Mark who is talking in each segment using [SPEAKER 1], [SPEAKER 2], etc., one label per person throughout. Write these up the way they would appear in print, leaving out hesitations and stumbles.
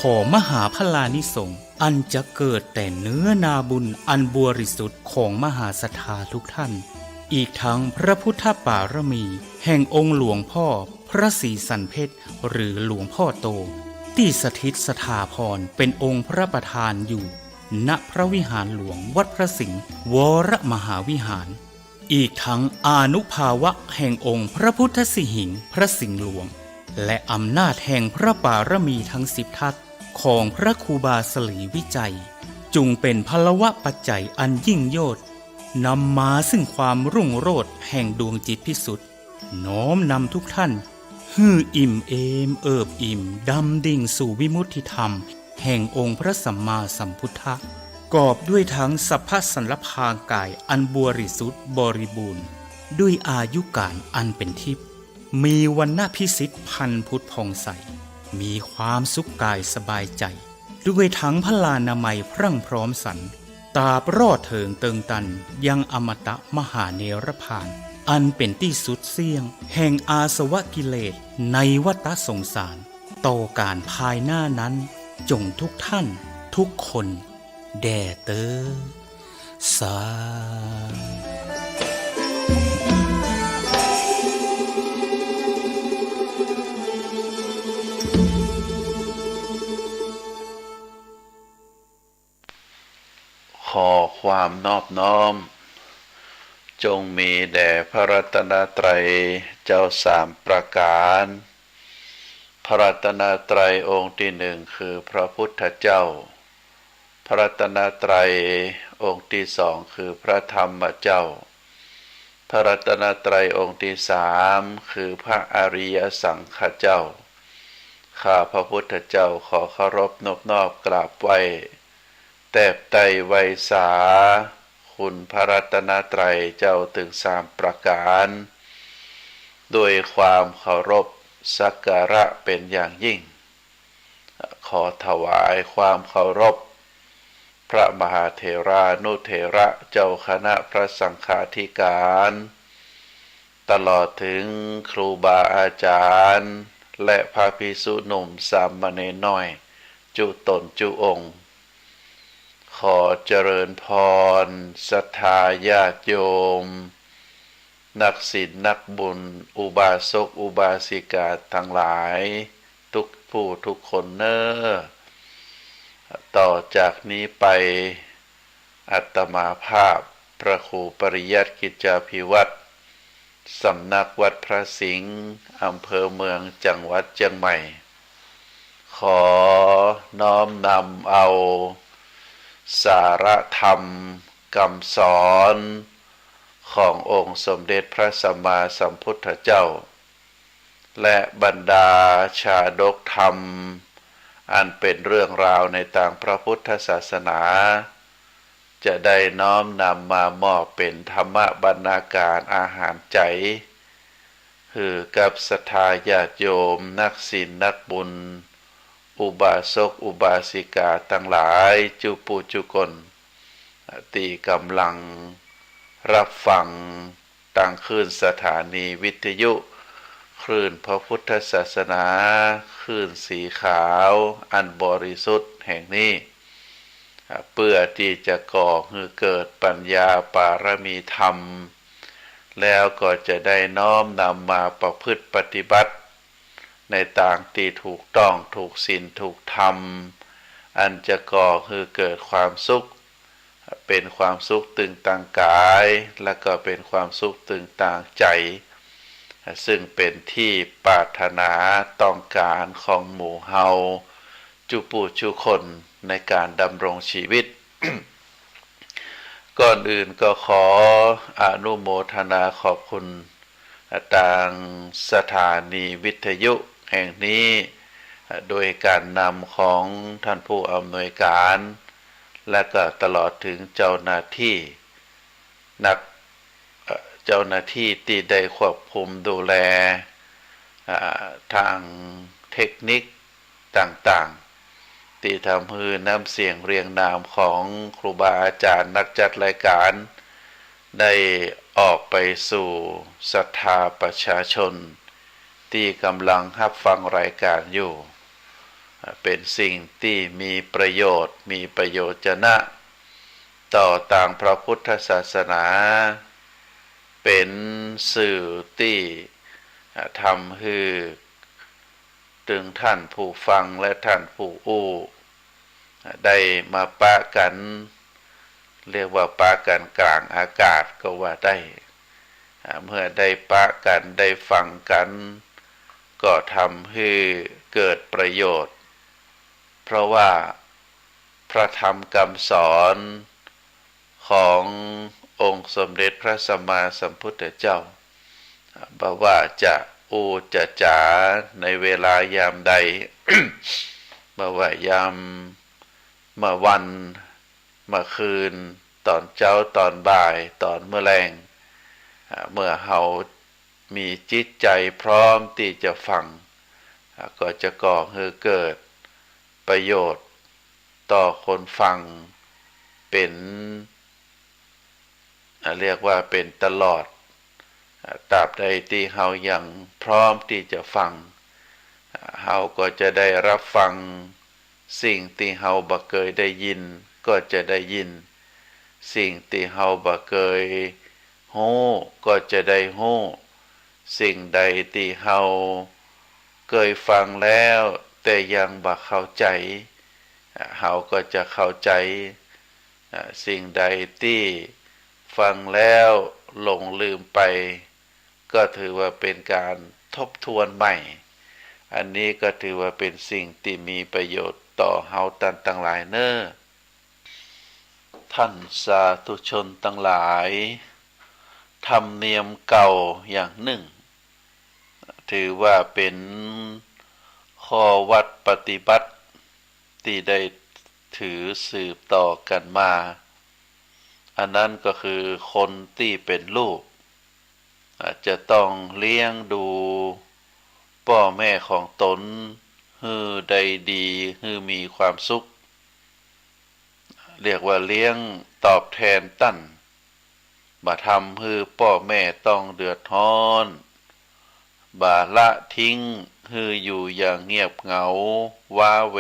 [SPEAKER 1] ของมหาพลานิสงฆ์อันจะเกิดแต่เนื้อนาบุญอันบริสุทธิ์ของมหาศรัทธาทุกท่านอีกทั้งพระพุทธปารมีแห่งองค์หลวงพ่อพระศรีสันเพชรหรือหลวงพ่อโตที่สถิตสถาพรเป็นองค์พระประธานอยู่ณพระวิหารหลวงวัดพระสิงห์วรมหาวิหารอีกทั้งอานุภาวะแห่งองค์พระพุทธสิหิงค์พระสิงห์หลวงและอำนาจแห่งพระปารมีทั้ง10ทัศของพระครูบาสลีวิจัยจุงเป็นพลวะปัจจัยอันยิ่งโยชน์นำมาซึ่งความรุ่งโรจน์แห่งดวงจิตพิสุทธิ์น้อมนำทุกท่านฮืออิ่มเอมเอิบอิ่มดำดิ่งสู่วิมุตติธรรมแห่งองค์พระสัมมาสัมพุทธะกอบด้วยทั้งสัพพสันลพางกายอันบริสุทธิ์บริบูรณ์ด้วยอายุการอันเป็นทิพย์มีวรรณพิสิทธิ์พันพุทธพองใสมีความสุขกายสบายใจด้วยทั้งพลานามัยพรั่งพร้อมสรรตราบรอดเถิงเติงตันยังอมตะมหาเนรพานอันเป็นที่สุดเสี่ยงแห่งอาสวะกิเลสในวัฏสงสารต่อการภายหน้านั้นจงทุกท่านทุกคนแด่เตอสา
[SPEAKER 2] ขอความนอบน้อมจงมีแด่พระรัตนตรัยเจ้าสามประการพระรัตนตรัยองค์ที่หนึ่งคือพระพุทธเจ้าพระรัตนตรัยองค์ที่สองคือพระธรรมเจ้าพระรัตนตรัยองค์ที่สามคือพระอริยสังฆเจ้าข้าพระพุทธเจ้าขอเคารพนอบน้อมกราบไหว้แทบไตรไวยสาคุณพระรัตนตรัยเจ้าถึงสามประการด้วยความเคารพสักการะเป็นอย่างยิ่งขอถวายความเคารพพระมหาเถรานุเถระเจ้าคณะพระสังฆาธิการตลอดถึงครูบาอาจารย์และพระภิกษุหนุ่มสามเณรน้อยจุตนจุองค์ขอเจริญพรศรัทธาญาติโยมนักศีลนักบุญอุบาสกอุบาสิกาทั้งหลายทุกผู้ทุกคนเนอต่อจากนี้ไปอาตมาภาพพระครูปริยัติกิจจาภิวัตรสำนักวัดพระสิงห์อำเภอเมืองจังหวัดเชียงใหม่ขอน้อมนำเอาสารธรรมคำสอนขององค์สมเด็จพระสัมมาสัมพุทธเจ้าและบรรดาชาดกธรรมอันเป็นเรื่องราวในทางพระพุทธศาสนาจะได้น้อมนำมามอบเป็นธรรมบรรณาการอาหารใจคือกับศรัทธาญาติโยมนักศีลนักบุญอุบาสกอุบาสิกาทั้งหลายจุปุจุกนที่กำลังรับฟังตั้งคลื่นสถานีวิทยุคลื่นพระพุทธศาสนาคลื่นสีขาวอันบริสุทธิ์แห่งนี้เพื่อที่จะก่อให้เกิดปัญญาปารมีธรรมแล้วก็จะได้น้อมนำมาประพฤติปฏิบัติในต่างที่ถูกต้องถูกศีลถูกธรรมอันจะก่อให้เกิดความสุขเป็นความสุขตึงต่างกายและก็เป็นความสุขตึงต่างใจซึ่งเป็นที่ปรารถนาต้องการของหมู่เฮาจุปุจุคนในการดำรงชีวิต ก่อนอื่นก็ขออนุโมทนาขอบคุณทางสถานีวิทยุแห่งนี้โดยการนำของท่านผู้อำนวยการและก็ตลอดถึงเจ้าหน้าที่เจ้าหน้าที่ที่ได้ควบคุมดูแลทางเทคนิคต่างๆที่ทำให้น้ำเสียงเรียงนามของครูบาอาจารย์นักจัดรายการได้ออกไปสู่ศรัทธาประชาชนที่กำลังรับฟังรายการอยู่ เป็นสิ่งที่มีประโยชน์มีประโยชน์นะต่อต่างพระพุทธศาสนาเป็นสื่อที่ทำให้ถึงท่านผู้ฟังและท่านผู้อู้ได้มาปะกันเรียกว่าปะกันกลางอากาศก็ว่าได้เมื่อได้ปะกันได้ฟังกันก็ทำให้เกิดประโยชน์เพราะว่าพระธรรมคำสอนขององค์สมเด็จพระสัมมาสัมพุทธเจ้าบอกว่าจะอูจะจ๋าในเวลายามใด บอกว่ายามเมื่อวันเมื่อคืนตอนเช้าตอนบ่ายตอนเมื่อแลงเมื่อเฮามีจิตใจพร้อมที่จะฟังก็จะก่อให้เกิดประโยชน์ต่อคนฟังเป็นเรียกว่าเป็นตลอดตราบใดที่เฮายังพร้อมที่จะฟังเฮาก็จะได้รับฟังสิ่งที่เฮาบ่เคยได้ยินก็จะได้ยินสิ่งที่เฮาบ่เคยฮู้ก็จะได้ฮู้สิ่งใดที่เฮาเคยฟังแล้วแต่ยังบ่เข้าใจเฮาก็จะเข้าใจสิ่งใดที่ฟังแล้วหลงลืมไปก็ถือว่าเป็นการทบทวนใหม่อันนี้ก็ถือว่าเป็นสิ่งที่มีประโยชน์ต่อเฮาทั้งหลายเน้อท่านสาธุชนทั้งหลายธรรมเนียมเก่าอย่างหนึ่งถือว่าเป็นข้อวัดปฏิบัติที่ได้ถือสืบต่อกันมาอันนั้นก็คือคนที่เป็นลูกจะต้องเลี้ยงดูพ่อแม่ของตนให้ได้ดีให้มีความสุขเรียกว่าเลี้ยงตอบแทนตั้นบ่ทำให้พ่อแม่ต้องเดือดร้อนบ่ละทิ้งให้อยู่อย่างเงียบเหงาว้าเหว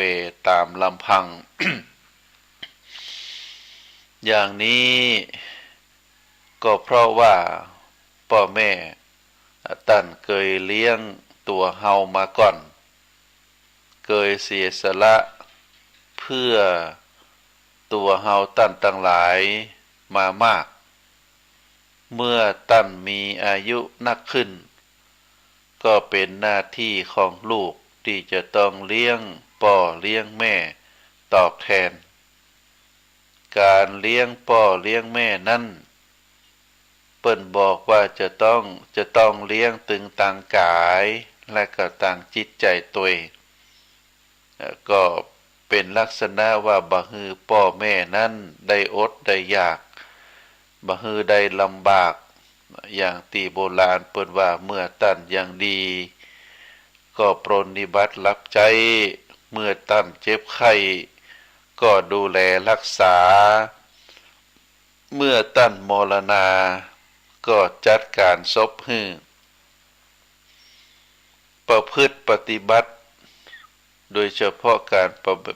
[SPEAKER 2] ตามลำพัง อย่างนี้ก็เพราะว่าพ่อแม่ตั้นเคยเลี้ยงตัวเฮามาก่อนเคยเสียสละเพื่อตัวเฮาตั้นทั้งหลายมามากเมื่อตั้นมีอายุนักขึ้นก็เป็นหน้าที่ของลูกที่จะต้องเลี้ยงพ่อเลี้ยงแม่ตอบแทนการเลี้ยงพ่อเลี้ยงแม่นั้นเปิ้นบอกว่าจะต้องเลี้ยงตึงต่างกายและก็ต่างจิตใจตัวเองก็เป็นลักษณะว่าบ่ฮือพ่อแม่นั้นได้อดได้ยากบ่ฮือได้ลำบากอย่างที่โบราณเปิ้นว่าเมื่อตั้นยังดีก็ปรนนิบัติรับใจเมื่อตั้นเจ็บไข้ก็ดูแลรักษาเมื่อตั้นมรณาก็จัดการศพให้ประพฤติปฏิบัติโดยเฉพาะการ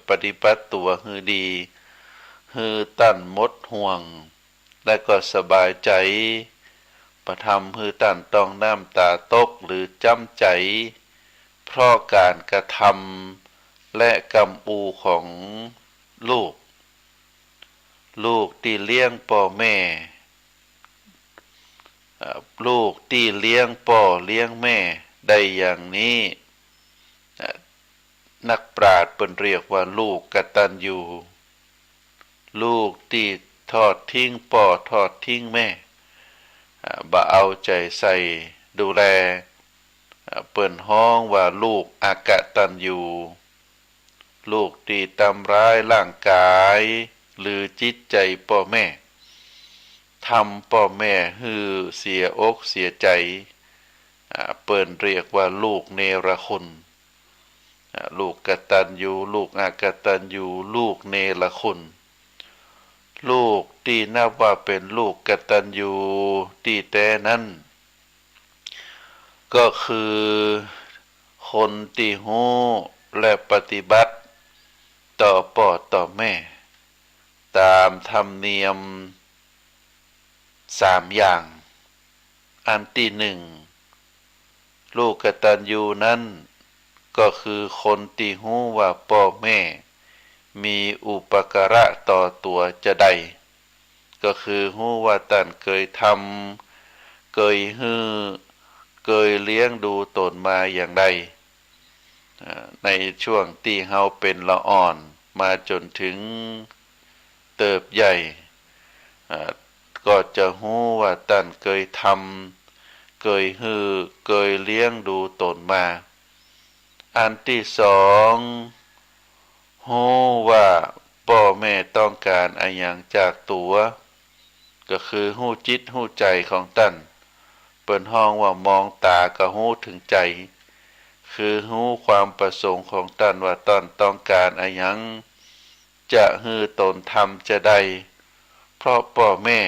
[SPEAKER 2] ปฏิบัติตัวให้ดีให้ตั้นหมดห่วงและก็สบายใจประทำให้ตั้นต้องน้ำตาตกหรือจำใจเพราะการกระทำและกำอูของลูกที่เลี้ยงพ่อแม่ลูกที่เลี้ยงพ่อเลี้ยงแม่ได้อย่างนี้นักปราชญ์เปิ้นเรียกว่าลูกกตัญญูลูกที่ทอดทิ้งพ่อทอดทิ้งแม่บ่เอาใจใส่ดูแลเปิ้นฮ้องว่าลูกอกตัญญูลูกที่ทำร้ายร่างกายหรือจิตใจพ่อแม่ทำพ่อแม่ให้เสียอกเสียใจเปิ้นเรียกว่าลูกเนรคุณลูกกตัญญูลูกอกตัญญูลูกเนรคุณลูกที่นับว่าเป็นลูกกตัญญูที่แท้นั้นก็คือคนที่ฮู้ และปฏิบัติต่อพ่อต่อแม่ตามธรรมเนียม3อย่างอันที่หนึ่งลูกกตัญญูนั้นก็คือคนที่รู้ว่าพ่อแม่มีอุปการะต่อตัวจะได้ก็คือรู้ว่าท่านเคยทำเคยฮื้อเคยเลี้ยงดูตนมาอย่างใดในช่วงที่เฮาเป็นละอ่อนมาจนถึงเติบใหญ่ก็จะรู้ว่าท่านเคยทำเคยฮื้อเคยเลี้ยงดูตนมาอันที่สองรู้ว่าพ่อแม่ต้องการอะไรอย่างจากตัวก็คือรู้จิตรู้ใจของท่านเปิ้นฮ้องว่ามองตาก็รู้ถึงใจคือรู้ความประสงค์ของท่านว่าท่านต้องการอะไรอย่างจะฮื้อตนทำจะได้เพราะพ่อแม่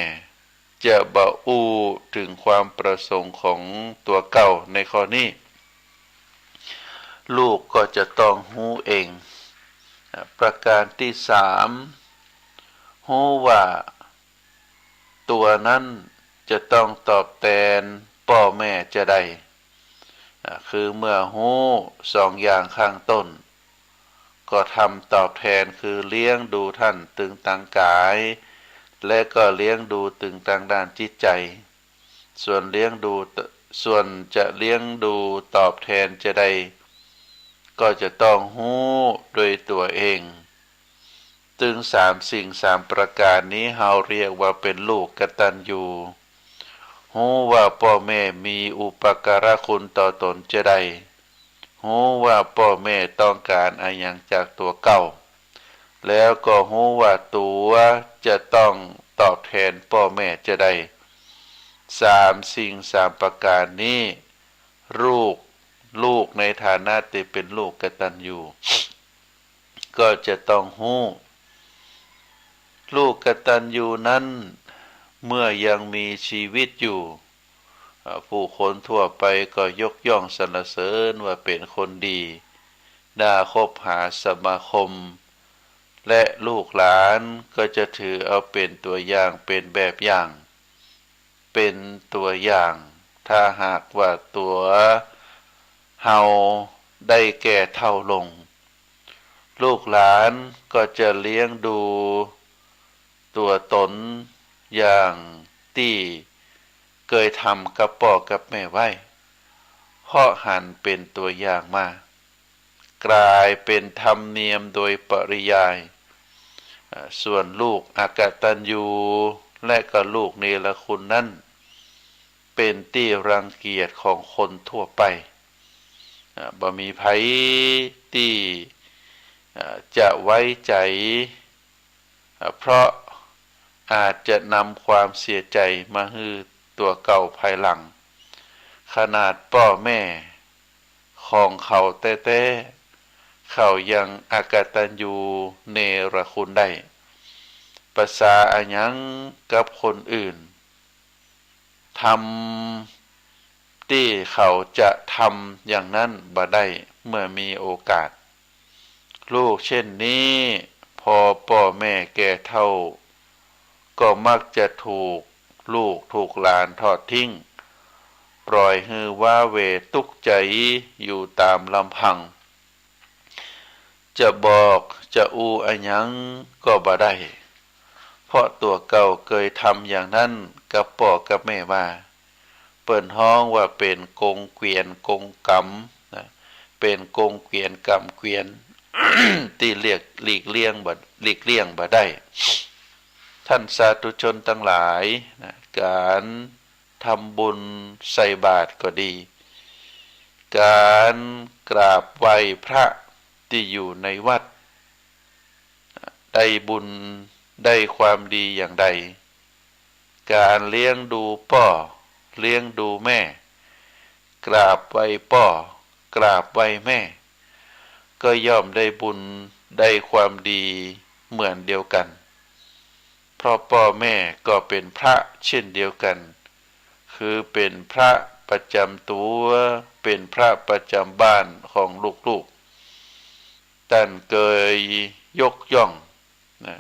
[SPEAKER 2] จะบ่อู้ถึงความประสงค์ของตัวเก่าในข้อนี้ลูกก็จะต้องรู้เองประการที่สามรู้ว่าตัวนั้นจะต้องตอบแทนพ่อแม่จะได้คือเมื่อรู้2อย่างข้างต้นก็ทำตอบแทนคือเลี้ยงดูท่านตึงทางกายและก็เลี้ยงดูตึงทางด้านจิตใจส่วนจะเลี้ยงดูตอบแทนจะได้ก็จะต้องรู้โดยตัวเองถึง3สิ่ง3ประการนี้เฮาเรียกว่าเป็นลูกกตัญญูรู้ว่าพ่อแม่มีอุปการะคุณต่อตนจะได้รู้ว่าพ่อแม่ต้องการอะไรอย่างจากตัวเก่าแล้วก็รู้ว่าตัวจะต้องตอบแทนพ่อแม่จะได้3สิ่ง3ประการนี้ลูกในฐานะที่เป็นลูกกตัญญูก็จะต้องรู้ลูกกตัญญูนั้นเมื่อยังมีชีวิตอยู่ผู้คนทั่วไปก็ยกย่องสรรเสริญว่าเป็นคนดีน่าคบหาสมาคมและลูกหลานก็จะถือเอาเป็นตัวอย่างเป็นแบบอย่างเป็นตัวอย่างถ้าหากว่าตัวเฮาได้แก่เฒ่าลงลูกหลานก็จะเลี้ยงดูตัวตนอย่างที่เคยทำกับพ่อกับแม่ไว้เพราะหันเป็นตัวอย่างมากลายเป็นธรรมเนียมโดยปริยายส่วนลูกอกตัญญูและก็ลูกเนรคุณนั้นเป็นที่รังเกียจของคนทั่วไปบ่มีไผที่จะไว้ใจเพราะอาจจะนำความเสียใจมาให้ตัวเก่าภายหลังขนาดพ่อแม่ของเขาแท้ๆเขายังอกตัญญูเนรคุณได้ภาษาอันยังกับคนอื่นทำที่เขาจะทำอย่างนั้นบ่ได้เมื่อมีโอกาสลูกเช่นนี้พอพ่อแม่แก่เฒ่าก็มักจะถูกลูกถูกหลานทอดทิ้งปล่อยให้ว้าเหวตุกใจอยู่ตามลำพังจะบอกจะอูอันยังก็บ่ได้เพราะตัวเก่าเคยทำอย่างนั้นกับพ่อกับแม่มาเปิ้นฮ้องว่าเป็นกงเกวียนกงกรรมนะเป็นกงเกวียนกรรมเกวียน ที่หลีกเลี่ยงบ่ได้ท่านสาธุชนทั้งหลายนะการทำบุญใส่บาตรก็ดีการกราบไหว้พระที่อยู่ในวัดได้บุญได้ความดีอย่างใดการเลี้ยงดูพ่อเลี้ยงดูแม่กราบไหว้พ่อกราบไหว้แม่ก็ย่อมได้บุญได้ความดีเหมือนเดียวกันเพราะพ่อแม่ก็เป็นพระเช่นเดียวกันคือเป็นพระประจำตัวเป็นพระประจำบ้านของลูก ท่านเคยยกย่องนะ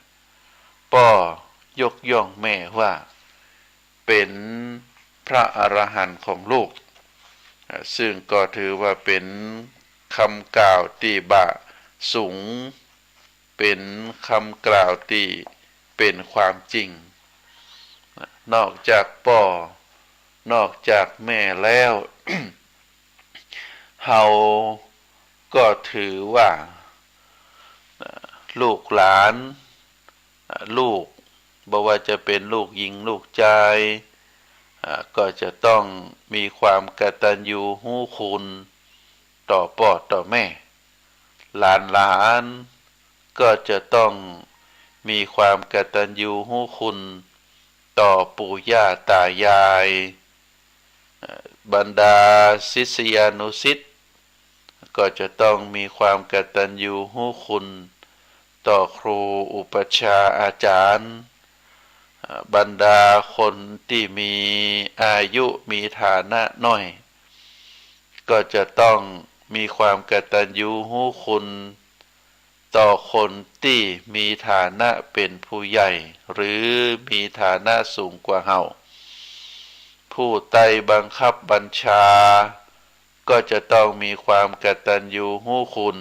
[SPEAKER 2] ป้อยกย่องแม่ว่าเป็นพระอรหันต์ของลูกซึ่งก็ถือว่าเป็นคำกล่าวที่บะสูงเป็นคำกล่าวที่เป็นความจริงนอกจากพ่อนอกจากแม่แล้ว เฮาก็ถือว่าลูกหลานลูกบ่ว่าจะเป็นลูกหญิงลูกชายก็จะต้องมีความกตัญญูรู้คุณต่อพ่อต่อแม่หลานก็จะต้องมีความกตัญญูรู้คุณต่อปู่ย่าตายายบรรดาศิษยานุศิษย์ก็จะต้องมีความกตัญญูรู้คุณต่อครูอุปัชฌาย์อาจารย์บรรดาคนที่มีอายุมีฐานะน้อยก็จะต้องมีความกตัญญูรู้คุณต่อคนที่มีฐานะเป็นผู้ใหญ่หรือมีฐานะสูงกว่าเฮาผู้ใต้บังคับบัญชาก็จะต้องมีความกตัญญูรู้คุณ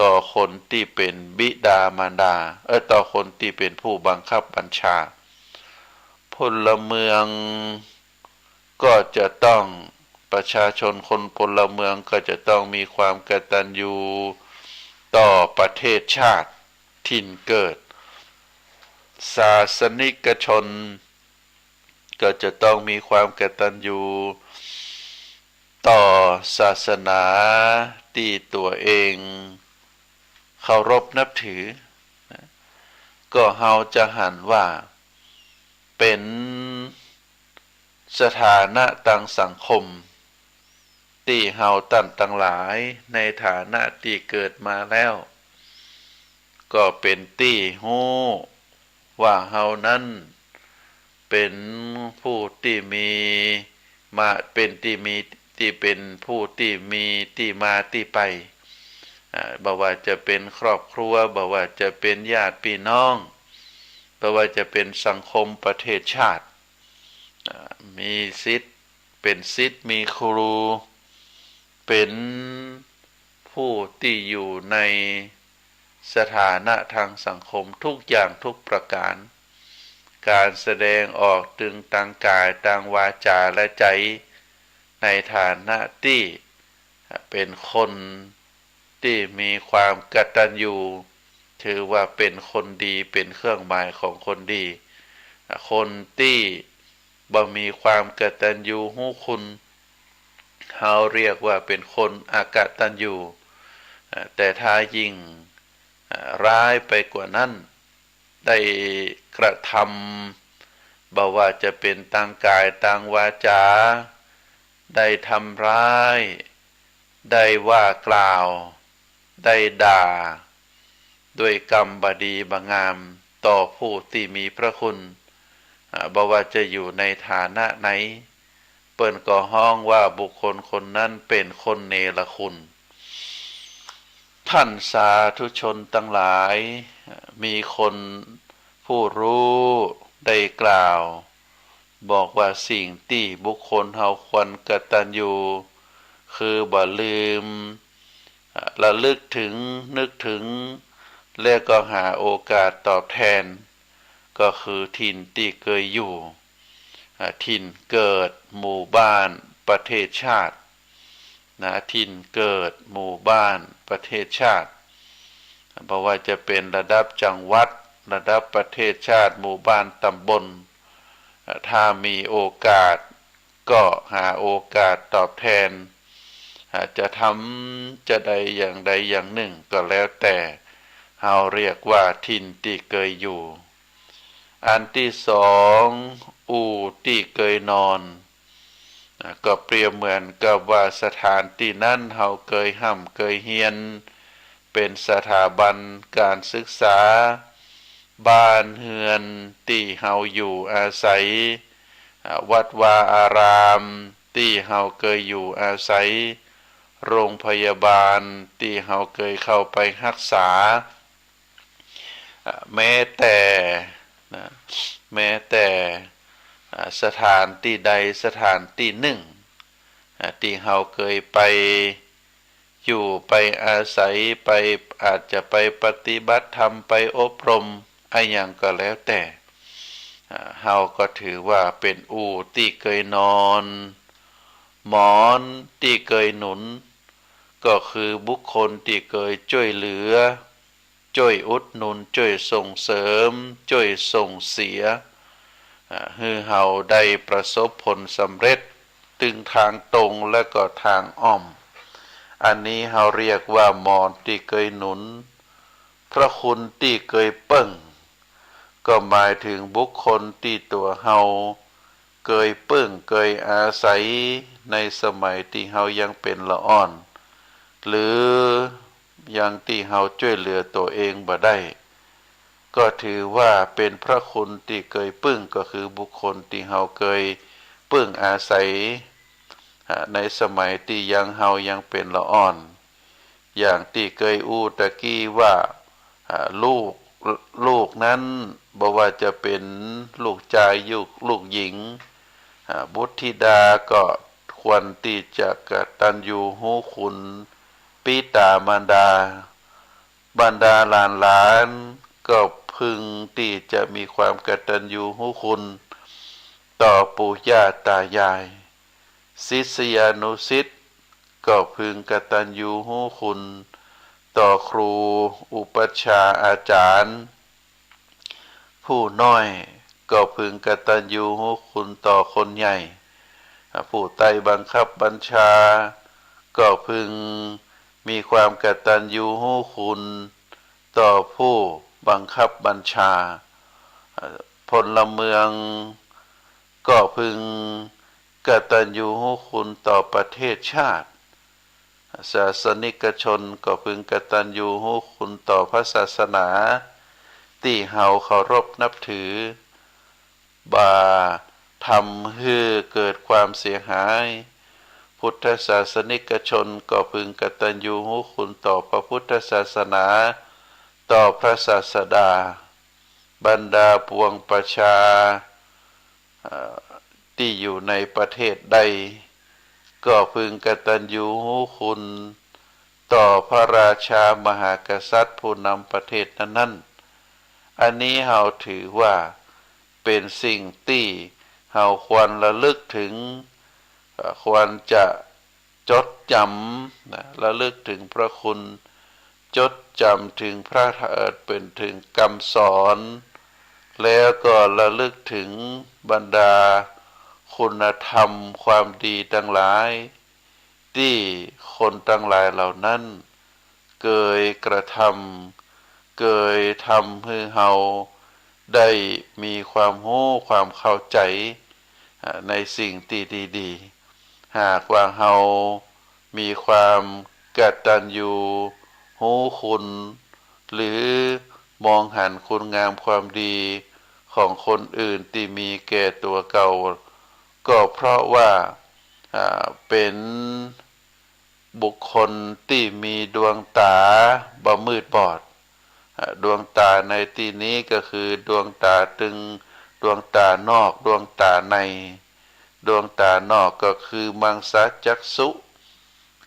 [SPEAKER 2] ต่อคนที่เป็นบิดามารดาต่อคนที่เป็นผู้บังคับบัญชาพลเมืองก็จะต้องประชาชนคนพลเมืองก็จะต้องมีความกตัญญูต่อประเทศชาติถิ่นเกิดศาสนิกชนก็จะต้องมีความกตัญญูต่อศาสนาที่ตัวเองเคารพนับถือก็เฮาจะหันว่าเป็นสถานะทางสังคมที่เฮาตั้งทั้งหลายในฐานะที่เกิดมาแล้วก็เป็นที่ฮู้ว่าเฮานั้นเป็นผู้ที่มีมาเป็นที่มีที่เป็นผู้ที่มีที่มาที่ไปบ่ว่าจะเป็นครอบครัวบ่ว่าจะเป็นญาติพี่น้องบ่ว่าจะเป็นสังคมประเทศชาติมีศิษย์เป็นศิษย์มีครูเป็นผู้ที่อยู่ในสถานะทางสังคมทุกอย่างทุกประการการแสดงออกถึงทางกายทางวาจาและใจในฐานะที่เป็นคนที่มีความกตัญญูถือว่าเป็นคนดีเป็นเครื่องหมายของคนดีคนที่บ่มีความกตัญญูรู้คุณเราเรียกว่าเป็นคนอกตัญญูแต่ถ้ายิ่งร้ายไปกว่านั้นได้กระทำบ่ว่าจะเป็นทางกายทางวาจาได้ทำร้ายได้ว่ากล่าวได้ด่าด้วยกรรมบดีบงามต่อผู้ที่มีพระคุณบ่ว่าจะอยู่ในฐานะไหนเปิ้นก็ฮ้องว่าบุคคลคนนั้นเป็นคนเนรคุณท่านสาธุชนทั้งหลายมีคนผู้รู้ได้กล่าวบอกว่าสิ่งที่บุคคลเฮาควรกตัญญูคือบ่ลืมระลึกถึงนึกถึงและก็หาโอกาสตอบแทนก็คือถิ่นที่เคยอยู่ถิ่นเกิดหมู่บ้านประเทศชาติถิ่นเกิดหมู่บ้านประเทศชาติเพราะว่าจะเป็นระดับจังหวัดระดับประเทศชาติหมู่บ้านตำบลถ้ามีโอกาสก็หาโอกาสตอบแทนจะทำจะใดอย่างใดอย่างหนึ่งก็แล้วแต่เฮาเรียกว่าถิ่นที่เคยอยู่อันที่สองอู่ที่เคยนอนก็เปรียบเหมือนกับว่าสถานที่นั้นเฮาเคยห่ำเคยเฮียนเป็นสถาบันการศึกษาบ้านเฮือนที่เฮาอยู่อาศัยวัดวาอารามที่เฮาเคยอยู่อาศัย โรงพยาบาลที่เฮาเคยเข้าไปรักษาแม้แต่นะแม้แต่สถานที่ใดสถานที่หนึ่งที่เฮาเคยไปอยู่ไปอาศัยไปอาจจะไปปฏิบัติธรรมไปอบรมอะไรอย่างก็แล้วแต่เฮาก็ถือว่าเป็นอู่ที่เคยนอนหมอนที่เคยหนุนก็คือบุคคลที่เคยช่วยเหลือช่วยอุดหนุนช่วยส่งเสริมช่วยส่งเสียให้เฮาได้ประสบผลสำเร็จตึงทางตรงและก็ทางอ้อมอันนี้เฮาเรียกว่าหมอนที่เคยหนุนพระคุณที่เคยเปิ้งก็หมายถึงบุคคลที่ตัวเฮาเคยเปิ้งเคยอาศัยในสมัยที่เฮายังเป็นละอ่อนหรือยังที่เฮาช่วยเหลือตัวเองบ่ได้ก็ถือว่าเป็นพระคุณที่เคยปึ้งก็คือบุคคลที่เฮาเคยปึ้งอาศัยในสมัยที่ยังเฮายังเป็นละอ่อนอย่างที่เคยอู้ตะกี้ว่าลูกนั้นบ่ว่าจะเป็นลูกชายลูกหญิงบุตรธิดาก็ควรที่จะกตัญญูรู้คุณปิตามารดาบรรดาหลานก็พึงที่จะมีความกตัญญูรู้คุณต่อปู่ย่าตายายศิษยานุศิษย์ก็พึงกตัญญูรู้คุณต่อครูอุปัชฌาย์อาจารย์ผู้น้อยก็พึงกตัญญูรู้คุณต่อคนใหญ่ผู้ใต้บังคับบัญชาก็พึงมีความกตัญญูรู้คุณต่อผู้บังคับบัญชาพลเมืองก็พึงกตัญญูรู้คุณต่อประเทศชาติศาสนิกชนก็พึงกตัญญูรู้คุณต่อพระศาสนาที่เฮาเคารพนับถือบาทำให้เกิดความเสียหายพุทธศาสนิกชนก็พึงกตัญญูรู้คุณต่อพระพุทธศาสนาต่อพระศาสดาบรรดาปวงประชาที่อยู่ในประเทศใดก็พึงกตัญญูรู้คุณต่อพระราชามหากษัตริย์ผู้นำประเทศนั้นๆอันนี้เฮาถือว่าเป็นสิ่งที่เฮาควรระลึกถึงควรจะจดจำระลึกถึงพระคุณจดจำถึงพระเป็นถึงคำสอนแล้วก็ระลึกถึงบรรดาคุณธรรมความดีทั้งหลายที่คนทั้งหลายเหล่านั้นเคยกระทำเคยทำให้เฮาได้มีความรู้ความเข้าใจในสิ่งที่ดีๆหากว่าเฮามีความกตัญญูรู้คุณหรือมองหันคุณงามความดีของคนอื่นที่มีแก่ตัวเก่าก็เพราะว่าเป็นบุคคลที่มีดวงตาบ่มืดบอดดวงตาในที่นี้ก็คือดวงตาตึงดวงตานอกดวงตาในดวงตานอกก็คือมังสจักษุ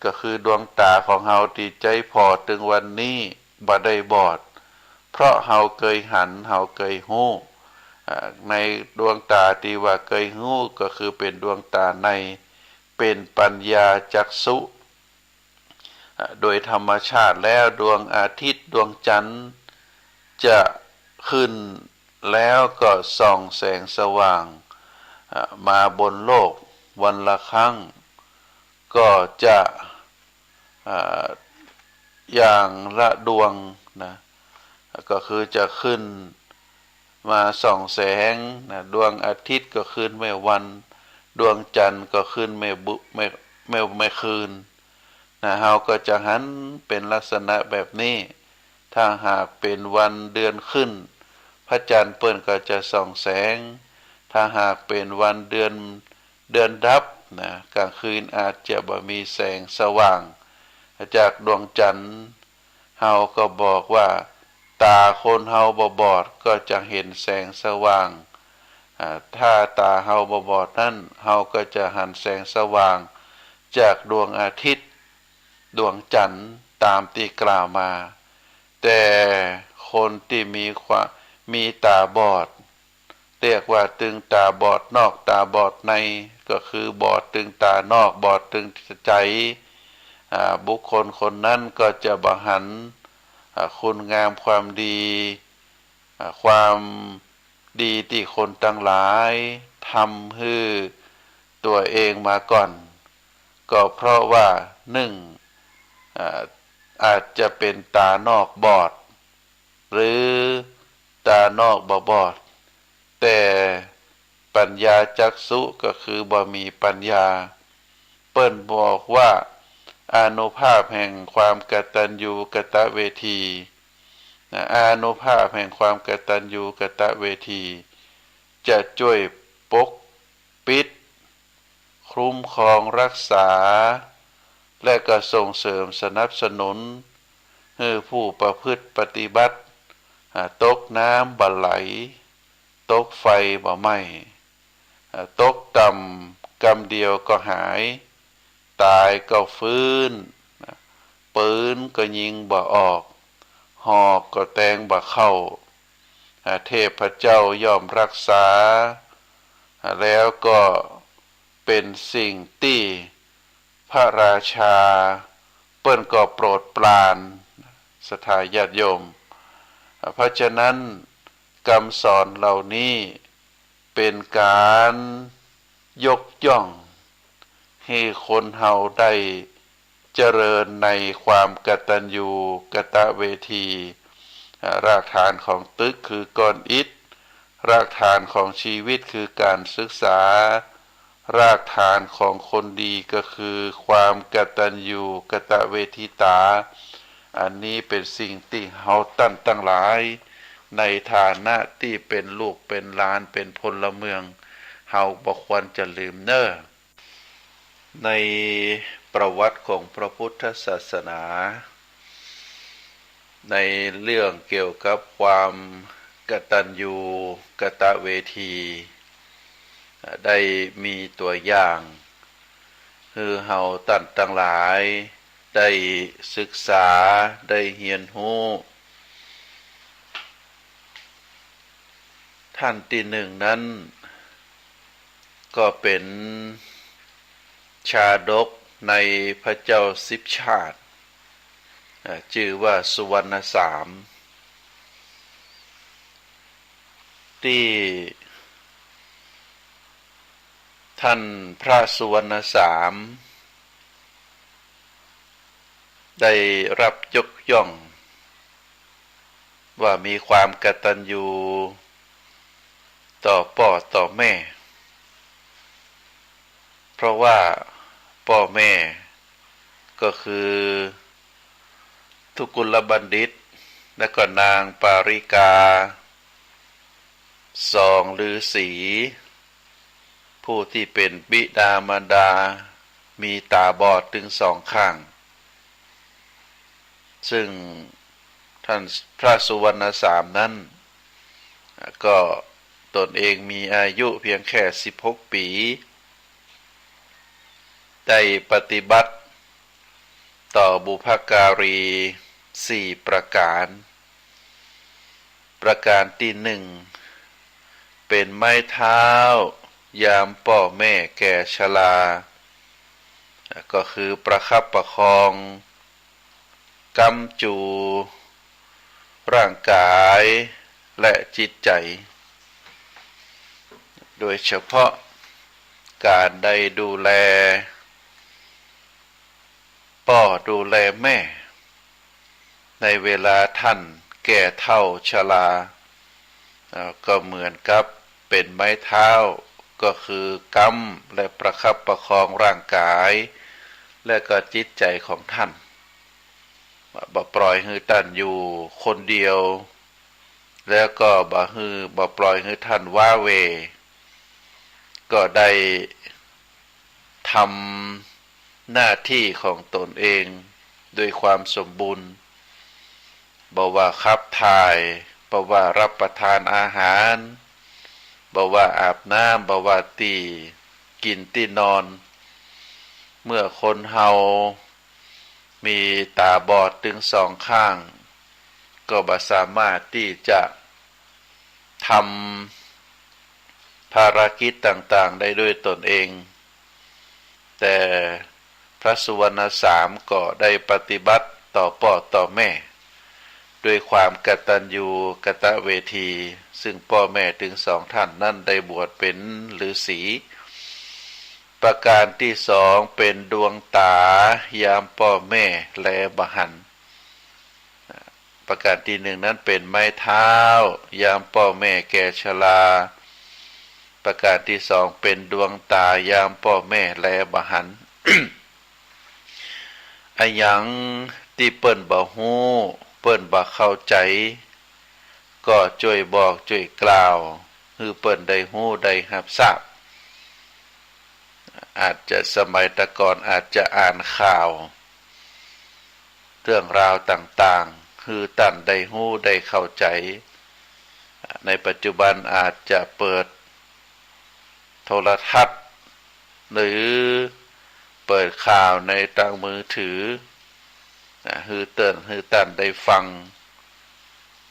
[SPEAKER 2] ก็คือดวงตาของเฮาที่ใจพอถึงวันนี้บ่ได้บอดเพราะเฮาเคยหันเฮาเคยฮู้ในดวงตาที่ว่าเคยฮู้ก็คือเป็นดวงตาในเป็นปัญญาจักษุโดยธรรมชาติแล้วดวงอาทิตย์ดวงจันทร์จะขึ้นแล้วก็ส่องแสงสว่างมาบนโลกวันละครั้งก็จะอย่างละดวงนะก็คือจะขึ้นมาส่องแสงนะดวงอาทิตย์ก็ขึ้นไม่วันดวงจันทร์ก็ขึ้นไม่คืนนะเฮาก็จะหันเป็นลักษณะแบบนี้ถ้าหากเป็นวันเดือนขึ้นพระจันทร์เปิ้นก็จะส่องแสงถ้าหากเป็นวันเดือนดับนะกลางคืนอาจจะบ่มีแสงสว่าง จากดวงจันทร์เฮาก็บอกว่าตาคนเฮาบ่บอดก็จะเห็นแสงสว่างถ้าตาเฮาบ่บอดนั่นเฮาก็จะหันแสงสว่างจากดวงอาทิตย์ดวงจันทร์ตามที่กล่าวมาแต่คนที่มีตาบอดเรียกว่าตึงตาบอดนอกตาบอดในก็คือบอดตึงตานอกบอดตึงใจบุคคลคนนั้นก็จะบ่หันคุณงามความดีความดีที่คนทั้งหลายทำให้ตัวเองมาก่อนก็เพราะว่าหนึ่งอาจจะเป็นตานอกบอดหรือตานอกบ่บอดแต่ปัญญาจักษุก็คือบ่มีปัญญาเปิ้นบอกว่าอานุภาพแห่งความกตัญญูกตเวทีอานุภาพแห่งความกตัญญูกตเวทีจะช่วยปกปิดคุ้มครองรักษาและก็ส่งเสริมสนับสนุนให้ผู้ประพฤติปฏิบัติตกน้ำบ่ไหลตกไฟบ่ไหม้ตกต่ำกำเดียวก็หายตายก็ฟื้นปืนก็ยิงบ่ออกหอกก็แทงบ่เข้าเทพเจ้าย่อมรักษาแล้วก็เป็นสิ่งที่พระราชาเปิ้นก็โปรดปรานศรัทธาญาติโยมเพราะฉะนั้นคำสอนเหล่านี้เป็นการยกย่องให้คนเฮาได้เจริญในความกตัญญูกตเวทีรากฐานของตึกคือก้อนอิฐรากฐานของชีวิตคือการศึกษารากฐานของคนดีก็คือความกตัญญูกตเวทิตาอันนี้เป็นสิ่งที่เฮาตั้งหลายในฐานะที่เป็นลูกเป็นหลานเป็นพลเมืองเฮาบ่ควรจะลืมเน้อในประวัติของพระพุทธศาสนาในเรื่องเกี่ยวกับความกตัญญูกตเวทีได้มีตัวอย่างคือเฮาตั้งหลายได้ศึกษาได้เรียนรู้ท่านที่หนึ่งนั้นก็เป็นชาดกในพระเจ้าสิบชาติชื่อว่าสุวรรณสามที่ท่านพระสุวรรณสามได้รับยกย่องว่ามีความกตัญญูต่อพ่อต่อแม่เพราะว่าพ่อแม่ก็คือทุกุลบัณฑิตและก็นางปาริกาสองฤาษีผู้ที่เป็นบิดามารดามีตาบอดถึงสองข้างซึ่งท่านพระสุวรรณสามนั้นก็ตนเองมีอายุเพียงแค่16 ปีได้ปฏิบัติต่อบุพการี4 ประการประการที่หนึ่งเป็นไม้เท้ายามพ่อแม่แก่ชราก็คือประคับประคองกำจูร่างกายและจิตใจโดยเฉพาะการได้ดูแลพ่อดูแลแม่ในเวลาท่านแก่เฒ่าชราก็เหมือนกับเป็นไม้เท้าก็คือกำและประคับประคองร่างกายและก็จิตใจของท่านบ่ปล่อยให้ท่านอยู่คนเดียวแล้วก็บ่ปล่อยให้ท่านว้าเวก็ได้ทำหน้าที่ของตนเอง ด้วยความสมบูรณ์บ่ว่าขับถ่ายบ่ว่ารับประทานอาหารบ่ว่าอาบน้ำบ่ว่าตีกินที่นอนเมื่อคนเฮามีตาบอดถึงสองข้างก็บ่สามารถที่จะทำภารกิจต่างๆได้ด้วยตนเองแต่พระสุวรรณสามก็ได้ปฏิบัติต่อพ่อต่อแม่ด้วยความกตัญญูกตเวทีซึ่งพ่อแม่ถึงสองท่านนั่นได้บวชเป็นฤาษีประการที่สองเป็นดวงตายามพ่อแม่แลบหันประการที่หนึ่งนั้นเป็นไม้เท้ายามพ่อแม่แก่ชราประการที่สองเป็นดวงตายามพ่อแม่แลบหัน อะหยังที่เปิ้นบ่ฮู้เปิ้นบ่เข้าใจก็ช่วยบอกช่วยกล่าวคือเปิ้นได้ฮู้ได้รับทราบอาจจะสมัยตะก่อนอาจจะอ่านข่าวเรื่องราวต่างๆคือท่านได้ฮู้ได้เข้าใจในปัจจุบันอาจจะเปิดโทรทัศน์หรือเปิดข่าวในทางมือถือคือท่านได้ฟัง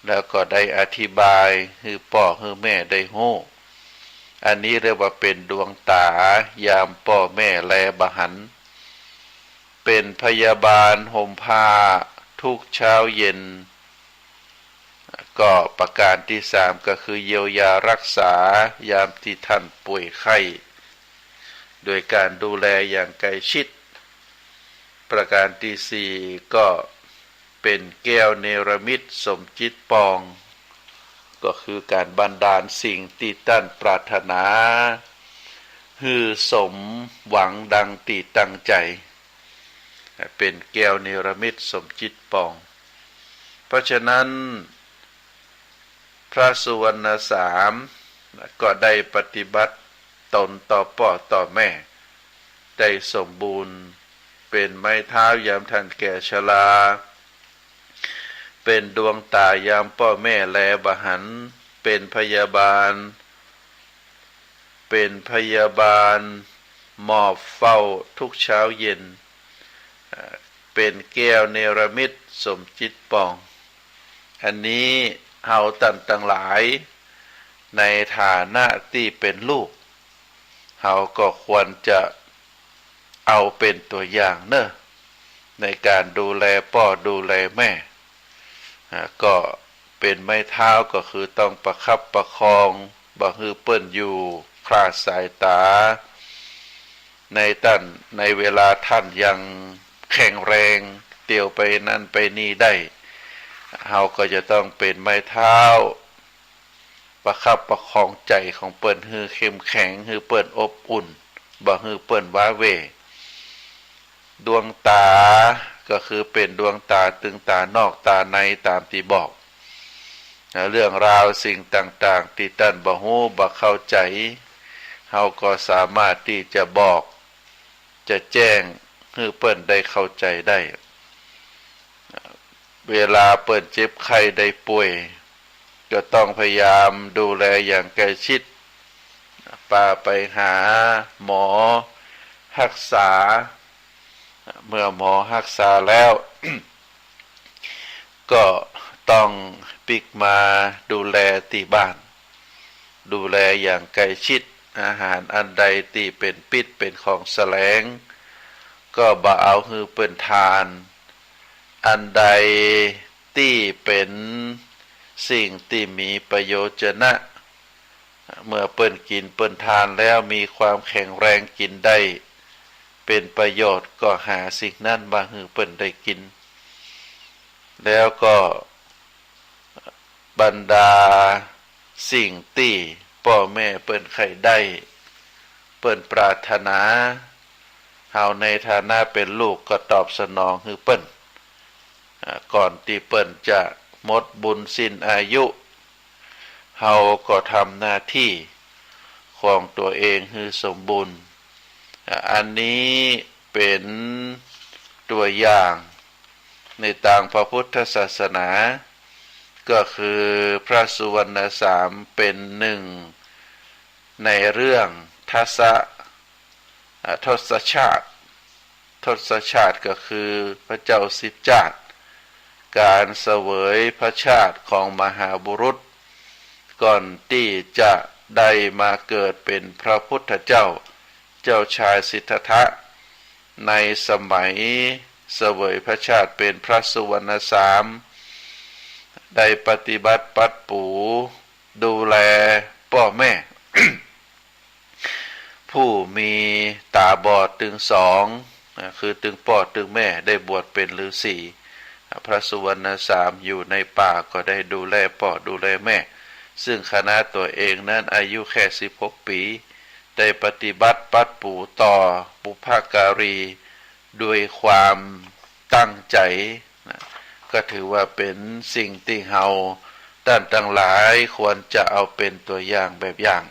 [SPEAKER 2] แล้วก็ได้อธิบายคือพ่อคือแม่ได้ฮู้อันนี้เรียกว่าเป็นดวงตายามพ่อแม่แลบหันเป็นพยาบาลห่มผ้าทุกเช้าเย็นก็ประการที่สามก็คือเยียวยารักษายามที่ท่านป่วยไข้โดยการดูแลอย่างใกล้ชิดประการที่สี่ก็เป็นแก้วเนรมิตสมจิตปองก็คือการบันดาลสิ่งที่ท่านปรารถนาฮือสมหวังดังที่ตั้งใจเป็นแก้วเนรมิตสมจิตปองเพราะฉะนั้นพระสุวรรณสามก็ได้ปฏิบัติตนต่อพ่อต่อแม่ได้สมบูรณ์เป็นไม้เท้ายามท่านแก่ชราเป็นดวงตายามพ่อแม่แลบหันเป็นพยาบาลมอบเฝ้าทุกเช้าเย็นเป็นแก้วเนรมิตสมจิตปองอันนี้เฮาท่านทั้งหลายในฐานะที่เป็นลูกเฮาก็ควรจะเอาเป็นตัวอย่างเนอะในการดูแลพ่อดูแลแม่ก็เป็นไม้เท้าก็คือต้องประคับประคองบ่ฮือเปิ้นอยู่คลาดสายตาในเวลาท่านยังแข็งแรงเตี่ยวไปนั่นไปนี่ได้เฮาก็จะต้องเป็นไม้เท้าประคับประคองใจของเปิ้นฮือเข้มแข็งฮือเปิ้นอบอุ่นบ่ฮือเปิ้นว้าเวดวงตาก็คือเป็นดวงตาตึงตานอกตาในตามที่บอกเรื่องราวสิ่งต่างๆที่ท่านบ่ฮู้บ่เข้าใจเฮาก็สามารถที่จะบอกจะแจ้งให้เปิ้นได้เข้าใจได้เวลาเปิ้นเจ็บไข้ได้ป่วยก็ต้องพยายามดูแลอย่างใกล้ชิดพาไปหาหมอรักษาเมื่อหมอรักษาแล้ว ก็ต้องปิกมาดูแลที่บ้านดูแลอย่างใกล้ชิดอาหารอันใดที่เป็นพิษเป็นของแสลงก็บ่เอาฮือเปิ้นทานอันใดที่เป็นสิ่งที่มีประโยชนะเมื่อเปิ้นกินเปิ้นทานแล้วมีความแข็งแรงกินได้เป็นประโยชน์ก็หาสิ่งนั้นมาให้เปิ้นได้กินแล้วก็บรรดาสิ่งที่พ่อแม่เปิ้นใครได้เปิ้นปรารถนาเฮาในฐานะเป็นลูกก็ตอบสนองให้เปิ้นก่อนที่เปิ้นจะหมดบุญสิ้นอายุเฮาก็ทำหน้าที่ของตัวเองให้สมบูรณ์อันนี้เป็นตัวอย่าง ในทางพระพุทธศาสนาก็คือพระสุวรรณสามเป็นหนึ่งในเรื่องทศชาติก็คือพระเจ้าสิทธัตถะการเสวยพระชาติของมหาบุรุษก่อนที่จะได้มาเกิดเป็นพระพุทธเจ้าชายสิทธัตถะในสมัยเสวยพระชาติเป็นพระสุวรรณสามได้ปฏิบัติปัดปูดูแลพ่อแม่ ผู้มีตาบอดถึงสองคือถึงพ่อถึงแม่ได้บวชเป็นฤาษีพระสุวรรณสามอยู่ในป่าก็ได้ดูแลพ่อดูแลแม่ซึ่งคณะตัวเองนั้นอายุแค่16 ปีได้ปฏิบัติปัดปูต่อบุพการีด้วยความตั้งใจก็ถือว่าเป็นสิ่งที่เฮาท่านทั้งหลายควรจะเอาเป็นตัวอย่างแบบอย่าง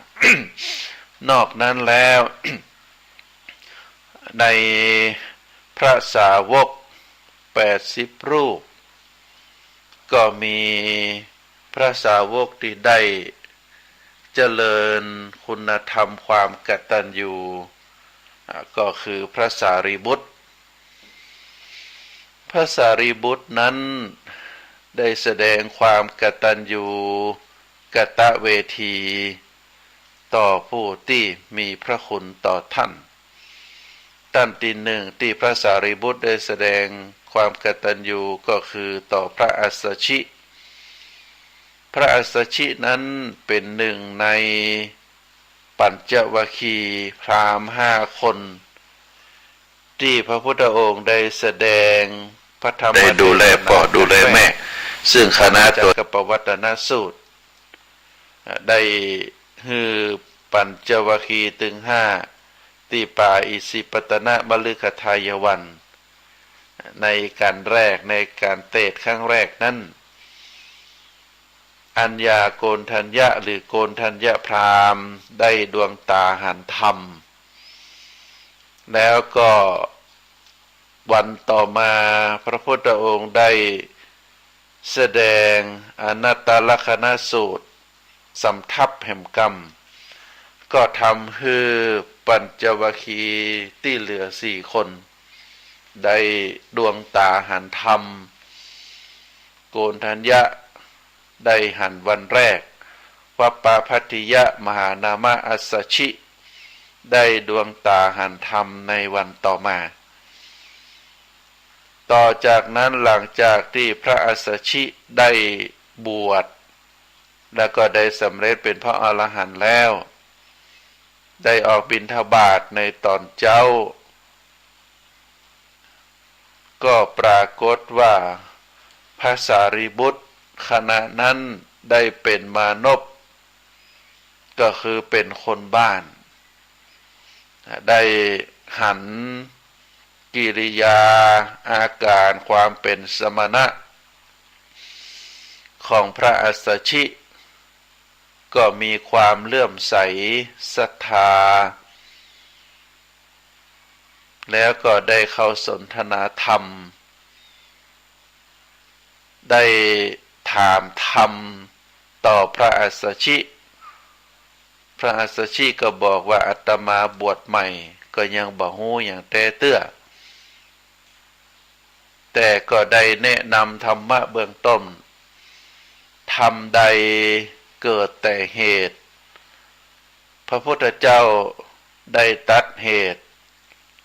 [SPEAKER 2] นอกนั้นแล้ว ในพระสาวก80 รูปก็มีพระสาวกที่ได้เจริญคุณธรรมความกตัญญูก็คือพระสารีบุตรนั้นได้แสดงความกตัญญูกตเวทีต่อผู้ที่มีพระคุณต่อท่านที่หนึ่งที่พระสารีบุตรได้แสดงความกตัญญูก็คือต่อพระอัสสชินั้นเป็นหนึ่งในปัญจวัคคีย์พราหมณ์5 คนที่พระพุทธองค์ได้แสดงพระธรรมได้ดูแลพ่อดูแลแม่ซึ่งคณะตัวกัปวัตตนสูตรได้ฮือปัญจวัคคีย์ถึง5ที่ป่าอิสิปตนะมฤคทายวันในการแรกในการเทศน์ครั้งแรกนั้นอัญญาโกณฑัญญะหรือโกณฑัญญะพราหมณ์ได้ดวงตาหันธรรมแล้วก็วันต่อมาพระพุทธองค์ได้แสดงอนัตตลักขณสูตรสำทับแห่งกรรมก็ทำให้ปัญจวัคคีย์ที่เหลือ4 คนได้ดวงตาหันธรรมโกณฑัญญะได้หันวันแรกวัปปาพัทธิยะมหานามะอัสสชิได้ดวงตาหันธรรมในวันต่อมาต่อจากนั้นหลังจากที่พระอัสสชิได้บวชแล้วก็ได้สำเร็จเป็นพระอรหันต์แล้วได้ออกบิณฑบาตในตอนเช้าก็ปรากฏว่าพระสารีบุตรขณะนั้นได้เป็นมานพก็คือเป็นคนบ้านได้หันกิริยาอาการความเป็นสมณะของพระอัสสชิก็มีความเลื่อมใสศรัทธาแล้วก็ได้เข้าสนทนาธรรมได้ถามธรรมต่อพระอัสสชิพระอัสสชิก็บอกว่าอาตมาบวชใหม่ก็ยังบ่ฮู้อย่างแท้เตื้อแต่ก็ได้แนะนำธรรมะเบื้องต้นธรรมใดเกิดแต่เหตุพระพุทธเจ้าได้ตัดเหตุ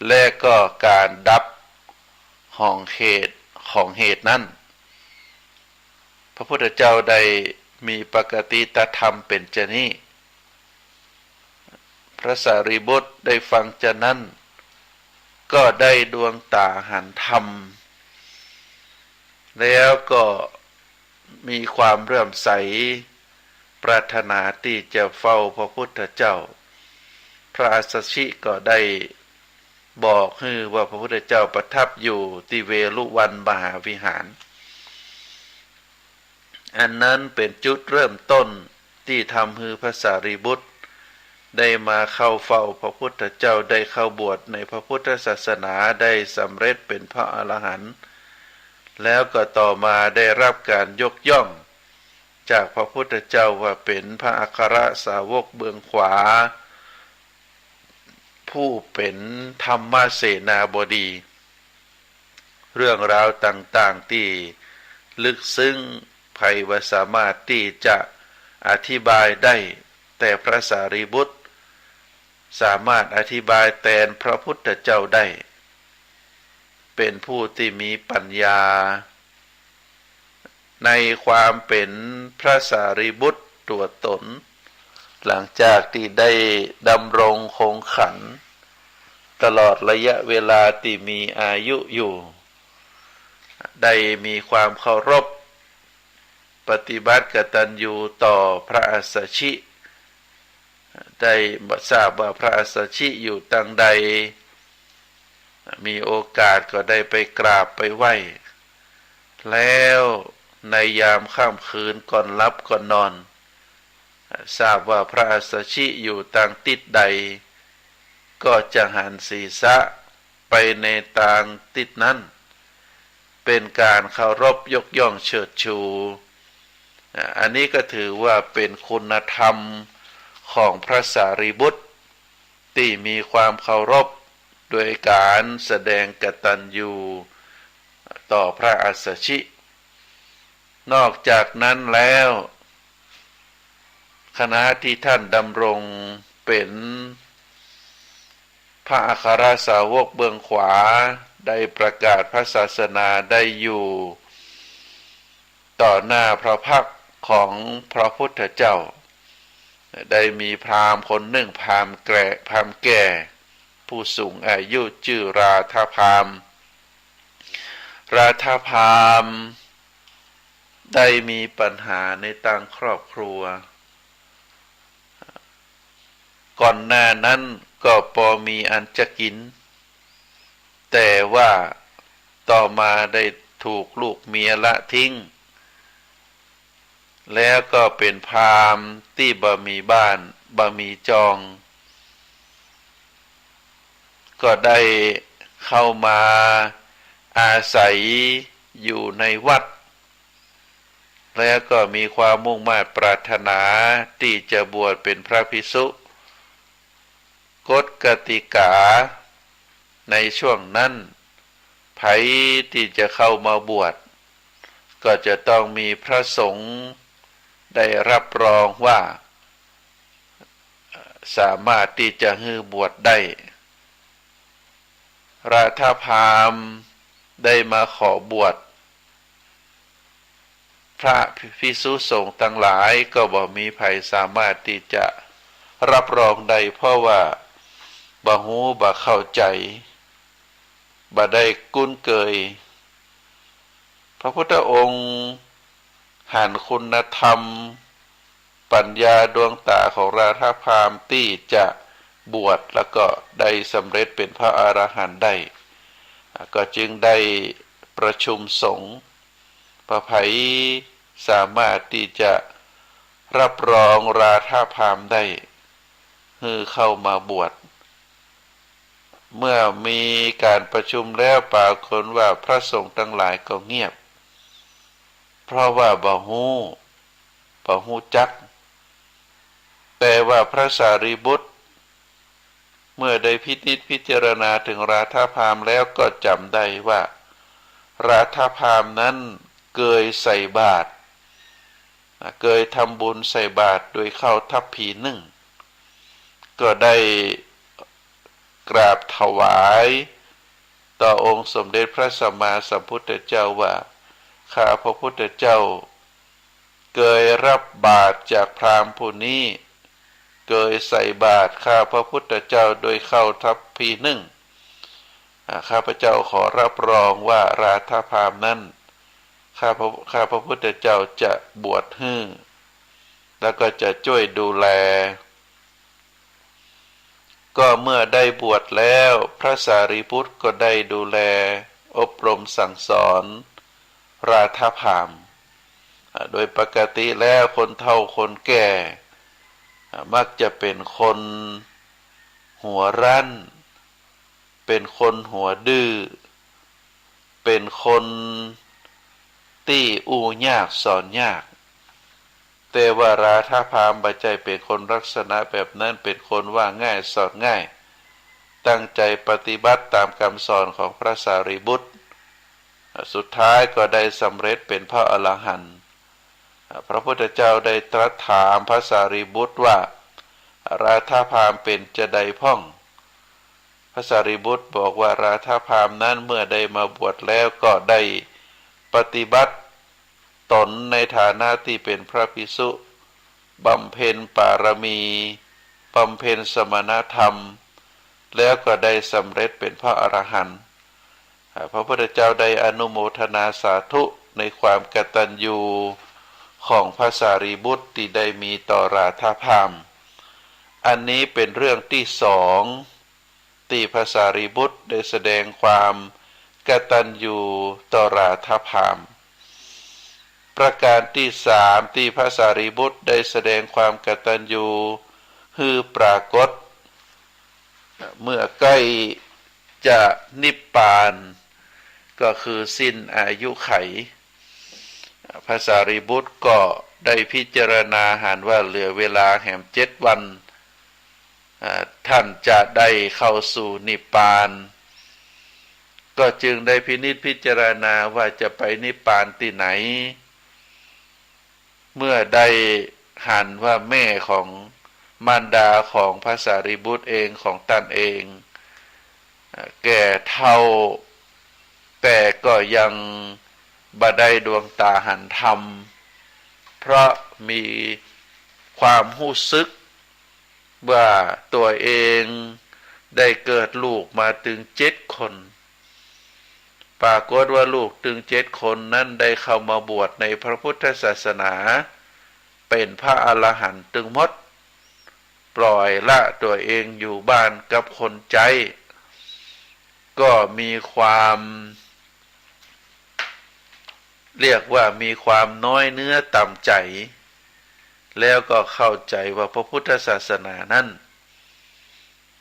[SPEAKER 2] และก็การดับของเหตุนั้นพระพุทธเจ้าได้มีปกติธรรมเป็นชนี้พระสารีบุตรได้ฟังฉะนั้นก็ได้ดวงตาหันธรรมแล้วก็มีความเลื่อมใสปรารถนาที่จะเฝ้าพระพุทธเจ้าพระอัสสชิก็ได้บอกให้ว่าพระพุทธเจ้าประทับอยู่ที่เวฬุวันมหาวิหารอันนั้นเป็นจุดเริ่มต้นที่ทำให้พระสารีบุตรได้มาเข้าเฝ้าพระพุทธเจ้าได้เข้าบวชในพระพุทธศาสนาได้สำเร็จเป็นพระอรหันต์ แล้วก็ต่อมาได้รับการยกย่องจากพระพุทธเจ้าว่าเป็นพระอัครสาวกเบื้องขวาผู้เป็นธรรมเสนาบดีเรื่องราวต่างๆที่ลึกซึ้งไพว่าสามารถที่จะอธิบายได้แต่พระสารีบุตรสามารถอธิบายแทนพระพุทธเจ้าได้เป็นผู้ที่มีปัญญาในความเป็นพระสารีบุตรตัวตนหลังจากที่ได้ดำรงคงขันตลอดระยะเวลาที่มีอายุอยู่ได้มีความเคารพปฏิบัติกตัญญูต่อพระอัสสชิได้ทราบว่าพระอัสสชิอยู่ตังใดมีโอกาสก็ได้ไปกราบไปไหว้แล้วในยามค่ำคืนก่อนหลับก่อนนอนทราบว่าพระอัสสชิอยู่ทางทิศใดก็จะหันศีรษะไปในทางทิศนั้นเป็นการเคารพยกย่องเชิดชูอันนี้ก็ถือว่าเป็นคุณธรรมของพระสารีบุตรที่มีความเคารพโดยการแสดงกตัญญูต่อพระอัสสชินอกจากนั้นแล้วขณะที่ท่านดำรงเป็นพระอัครสาวกเบื้องขวาได้ประกาศพระศาสนาได้อยู่ต่อหน้าพระพักตร์ของพระพุทธเจ้าได้มีพราหมณ์คนหนึ่งพราหมณ์แก่ผู้สูงอายุชื่อราธพามได้มีปัญหาในทางครอบครัวก่อนหน้านั้นก็พอมีอันจะกินแต่ว่าต่อมาได้ถูกลูกเมียละทิ้งแล้วก็เป็นพราหมณ์ที่บ่มีบ้านบ่มีจองก็ได้เข้ามาอาศัยอยู่ในวัดแล้วก็มีความมุ่งมั่นปรารถนาที่จะบวชเป็นพระภิกษุกฎกติกาในช่วงนั้นไผที่จะเข้ามาบวชก็จะต้องมีพระสงฆ์ได้รับรองว่าสามารถที่จะให้บวชได้ราธพามได้มาขอบวชพระภิกษุสงฆ์ทั้งหลายก็บ่มีใครสามารถที่จะรับรองได้เพราะว่าบ่ฮู้บ่เข้าใจบ่ได้คุ้นเคยพระพุทธองค์หันคุณธรรมปัญญาดวงตาของราธพามที่จะบวชแล้วก็ได้สำเร็จเป็นพระอรหันต์ได้ก็จึงได้ประชุมสงฆ์พระไผสามารถที่จะรับรองราธพามได้คือเข้ามาบวชเมื่อมีการประชุมแล้วปรากฏว่าพระสงฆ์ทั้งหลายก็เงียบเพราะว่าบ่ฮู้จักแต่ว่าพระสารีบุตรเมื่อได้พินิจพิจารณาถึงราธพามแล้วก็จำได้ว่าราธพามนั้นเคยใส่บาตรเคยทำบุญใส่บาตรโดยข้าวทัพพีหนึ่งก็ได้กราบถวายต่อองค์สมเด็จพระสัมมาสัมพุทธเจ้าว่าข้าพระพุทธเจ้าเคยรับบาตรจากพราหมณ์ผู้นี้เคยใส่บาตรข้าพระพุทธเจ้าโดยข้าวทัพพีหนึ่งข้าพระเจ้าขอรับรองว่าราธพามนั้นข้าพระพุทธเจ้าจะบวชให้แล้วก็จะช่วยดูแลก็เมื่อได้บวชแล้วพระสารีบุตรก็ได้ดูแลอบรมสั่งสอนราธพามโดยปกติแล้วคนเฒ่าคนแก่มักจะเป็นคนหัวรั้นเป็นคนหัวดื้อเป็นคน ตี้อูยากสอนยากแต่ว่าราธาพามบัจใจเป็นคนลักษณะแบบนั้นเป็นคนว่าง่ายสอนง่ายตั้งใจปฏิบัติตามคำสอนของพระสารีบุตรสุดท้ายก็ได้สำเร็จเป็นพระอรหันต์พระพุทธเจ้าได้ตรัสถามพระสารีบุตรว่าราธาพามเป็นจะใดพ่องพระสารีบุตรบอกว่าราธาพามนั้นเมื่อได้มาบวชแล้วก็ได้ปฏิบัติตนในฐานะที่เป็นพระภิกษุบำเพ็ญปารมีบำเพ็ญสมณธรรมแล้วก็ได้สำเร็จเป็นพระอรหันต์พระพุทธเจ้าได้อนุโมทนาสาธุในความกตัญญูของพระสารีบุตรที่ได้มีต่อราธาพามอันนี้เป็นเรื่องที่สองที่พระสารีบุตรได้แสดงความกตัญญูต่อราธาพามประการที่สามที่พระสารีบุตรได้แสดงความกตัญญูคือปรากฏเมื่อใกล้จะนิพพานก็คือสิ้นอายุไขพระสารีบุตรก็ได้พิจารณาหารว่าเหลือเวลาแห่ง7 วันท่านจะได้เข้าสู่นิพพานก็จึงได้พินิจพิจารณาว่าจะไปนิพพานที่ไหนเมื่อได้หันว่าแม่ของมารดาของพระสารีบุตรเองของตนเองแก่เฒ่าแต่ก็ยังบ่ได้ดวงตาหันธรรมเพราะมีความรู้สึกว่าตัวเองได้เกิดลูกมาถึง7 คนปรากฏว่าลูกถึง7 คนนั้นได้เข้ามาบวชในพระพุทธศาสนาเป็นพระอรหันต์ถึงหมดปล่อยละตัวเองอยู่บ้านกับคนใจก็มีความเรียกว่ามีความน้อยเนื้อต่ำใจแล้วก็เข้าใจว่าพระพุทธศาสนานั้น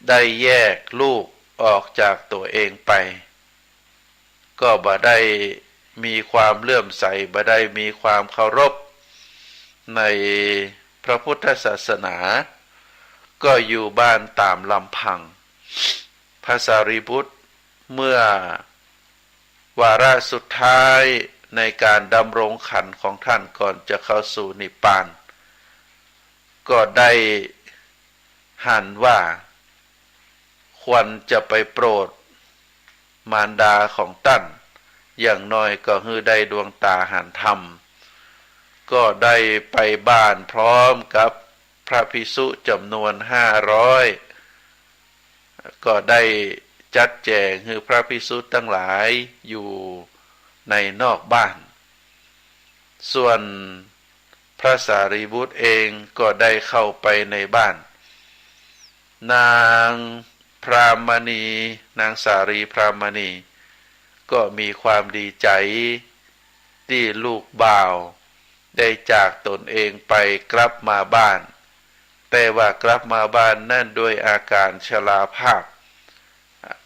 [SPEAKER 2] ได้แยกลูกออกจากตัวเองไปก็บ่ได้มีความเลื่อมใสบ่ได้มีความเคารพในพระพุทธศาสนาก็อยู่บ้านตามลำพังพระสารีบุตรเมื่อวาระสุดท้ายในการดำรงขันธ์ของท่านก่อนจะเข้าสู่นิพพานก็ได้หันว่าควรจะไปโปรดมารดาของท่านอย่างน้อยก็คือได้ดวงตาหันธรรมก็ได้ไปบ้านพร้อมกับพระภิกษุจำนวน500ก็ได้จัดแจงให้พระภิกษุทั้งหลายอยู่ในนอกบ้านส่วนพระสารีบุตรเองก็ได้เข้าไปในบ้านนางพรามณีนางสารีพรามณีก็มีความดีใจที่ลูกบ่าวได้จากตนเองไปกลับมาบ้านแต่ว่ากลับมาบ้านนั่นด้วยอาการชราภาพ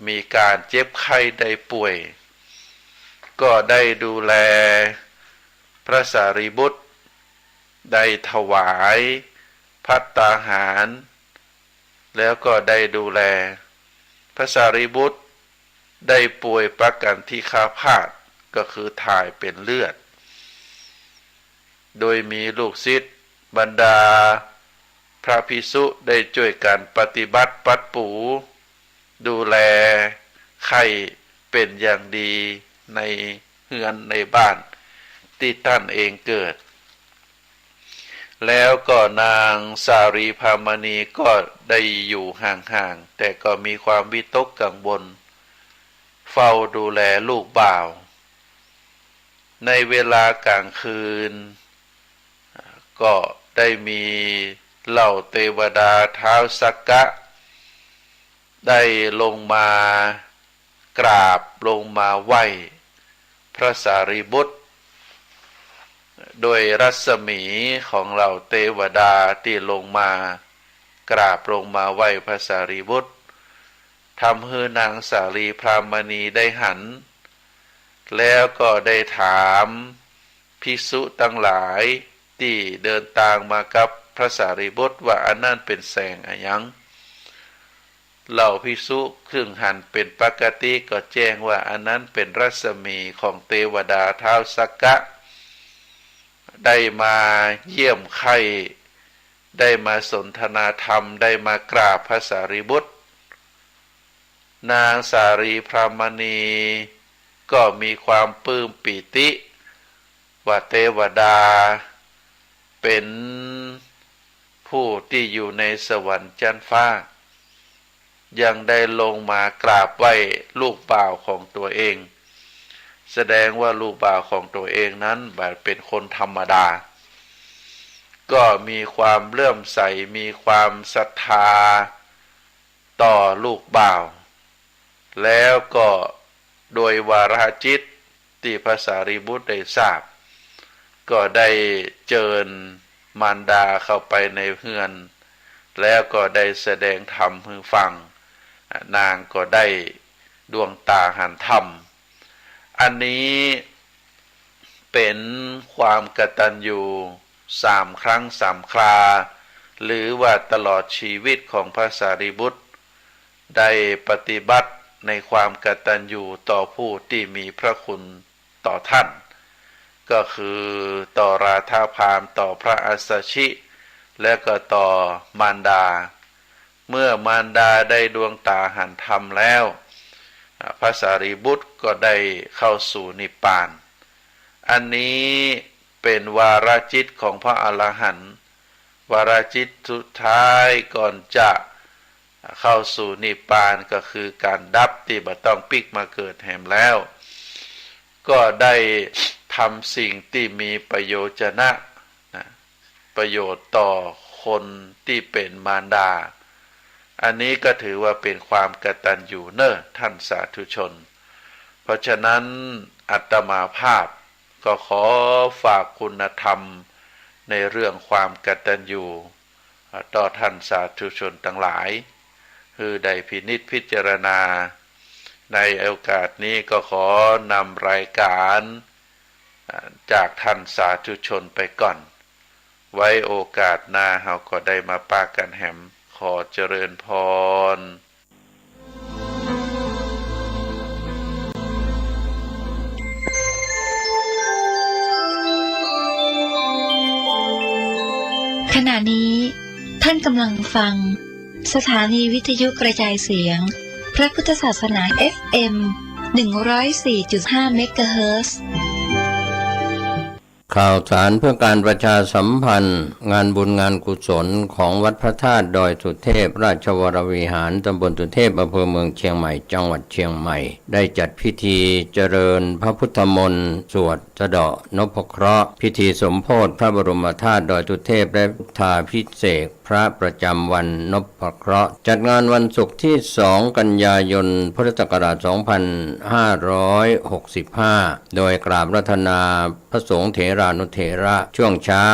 [SPEAKER 2] มีการเจ็บไข้ได้ป่วยก็ได้ดูแลพระสารีบุตรได้ถวายภัตตาหารแล้วก็ได้ดูแลพระสารีบุตรได้ป่วยประกันที่คาพาธก็คือถ่ายเป็นเลือดโดยมีลูกศิษย์บรรดาพระภิกษุได้ช่วยกันปฏิบัติปัดปูดูแลไข้เป็นอย่างดีในเฮือนในบ้านที่ท่านเองเกิดแล้วก็นางสารีพรามณีก็ได้อยู่ห่างๆแต่ก็มีความวิตกกังวลเฝ้าดูแลลูกบ่าวในเวลากลางคืนก็ได้มีเหล่าเทวดาท้าวสักกะได้ลงมากราบลงมาไหว้พระสารีบุตรโดยรัศมีของเหล่าเทวดาที่ลงมากราบลงมาไหว้พระสารีบุตรทำให้นางสารีพรามณีได้หันแล้วก็ได้ถาม ภิกษุทั้งหลายที่เดินทางมากับพระสารีบุตรว่าอันนั้นเป็นแสงอะยังเหล่าภิกษุซึ่งหันเป็นปกติก็แจ้งว่าอันนั้นเป็นรัศมีของเทวดาท้าวสักกะได้มาเยี่ยมไข้ได้มาสนทนาธรรมได้มากราบพระสารีบุตรนางสารีพรามณีก็มีความปลื้มปิติว่าเทวดาเป็นผู้ที่อยู่ในสวรรค์ชั้นฟ้ายังได้ลงมากราบไหว้ลูกบ่าวของตัวเองแสดงว่าลูกบ่าวของตัวเองนั้นแบบเป็นคนธรรมดาก็มีความเลื่อมใสมีความศรัทธาต่อลูกบ่าวแล้วก็โดยวาระจิตที่พระสารีบุตรได้ทราบก็ได้เชิญมารดาเข้าไปในเฮือนแล้วก็ได้แสดงธรรมให้ฟังนางก็ได้ดวงตาหันธรรมอันนี้เป็นความกตัญญู3 ครั้ง 3 คราหรือว่าตลอดชีวิตของพระสารีบุตรได้ปฏิบัติในความกตัญญูต่อผู้ที่มีพระคุณต่อท่านก็คือต่อราธาพามต่อพระอัสสชิ และก็ต่อมารดาเมื่อมารดาได้ดวงตาหันธรรมแล้วพระสารีบุตรก็ได้เข้าสู่นิพพานอันนี้เป็นวาระจิตของพระอรหันต์วาระจิตสุดท้ายก่อนจะเข้าสู่นิพพานก็คือการดับที่บ่ต้องปิกมาเกิดแห่งแล้วก็ได้ทำสิ่งที่มีประโยชนะประโยชน์ต่อคนที่เป็นมารดาอันนี้ก็ถือว่าเป็นความกตัญญูเนอะท่านสาธุชนเพราะฉะนั้นอาตมาภาพก็ขอฝากคุณธรรมในเรื่องความกตัญญูต่อท่านสาธุชนทั้งหลายคือได้พินิจพิจารณาในโอกาสนี้ก็ขอนำรายการจากท่านสาธุชนไปก่อนไว้โอกาสหน้าเราก็ได้มาปากันแหมขอเจริญพร
[SPEAKER 3] ขณะนี้ท่านกำลังฟังสถานีวิทยุกระจายเสียงพระพุทธศาสนา FM 104.5 เมกะเฮิรตซ์
[SPEAKER 4] ข่าวสารเพื่อการประชาสัมพันธ์งานบุญงานกุศลของวัดพระธาตุดอยสุเทพราชวรวิหารตำบลสุเทพอำเภอเมืองเชียงใหม่จังหวัดเชียงใหม่ได้จัดพิธีเจริญพระพุทธมนต์สวดสะเดาะนพเคราะห์พิธีสมโภชพระบรมธาตุดอยสุเทพและพุทธาภิเษกพระประจำวันนพเคราะห์จัดงานวันศุกร์ที่2 กันยายนพุทธศักราช 2565 โดยกราบรัตนาพระสงฆ์เถรานุเถระช่วงเช้า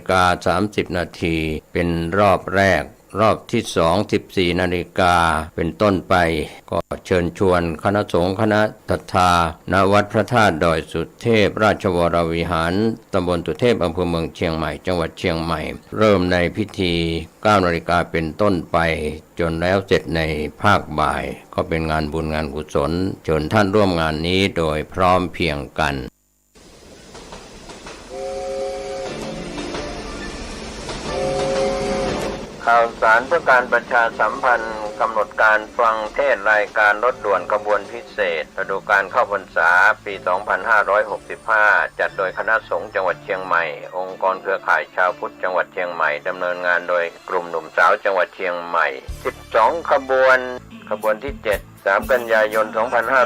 [SPEAKER 4] 9:30 นาทีเป็นรอบแรกรอบที่2 14 นาฬิกาเป็นต้นไปก็เชิญชวนคณะสงฆ์คณะศรัทธาณวัดพระธาตุดอยสุเทพราชวรวิหารตำบลสุเทพอำเภอเมืองเชียงใหม่จังหวัดเชียงใหม่เริ่มในพิธี 9 นาฬิกาเป็นต้นไปจนแล้วเสร็จในภาคบ่ายก็เป็นงานบุญงานกุศลเชิญท่านร่วมงานนี้โดยพร้อมเพรียงกันข่าวสารเพื่อการประชาสัมพันธ์กำหนดการฟังเทศรายการรถด่วนขบวนพิเศษฤดูกาลเข้าพรรษาปี 2565 จัดโดยคณะสงฆ์จังหวัดเชียงใหม่องค์กรเครือข่ายชาวพุทธจังหวัดเชียงใหม่ดำเนินงานโดยกลุ่มหนุ่มสาวจังหวัดเชียงใหม่ 12 ขบวนที่ 7 3 กันยายน 2565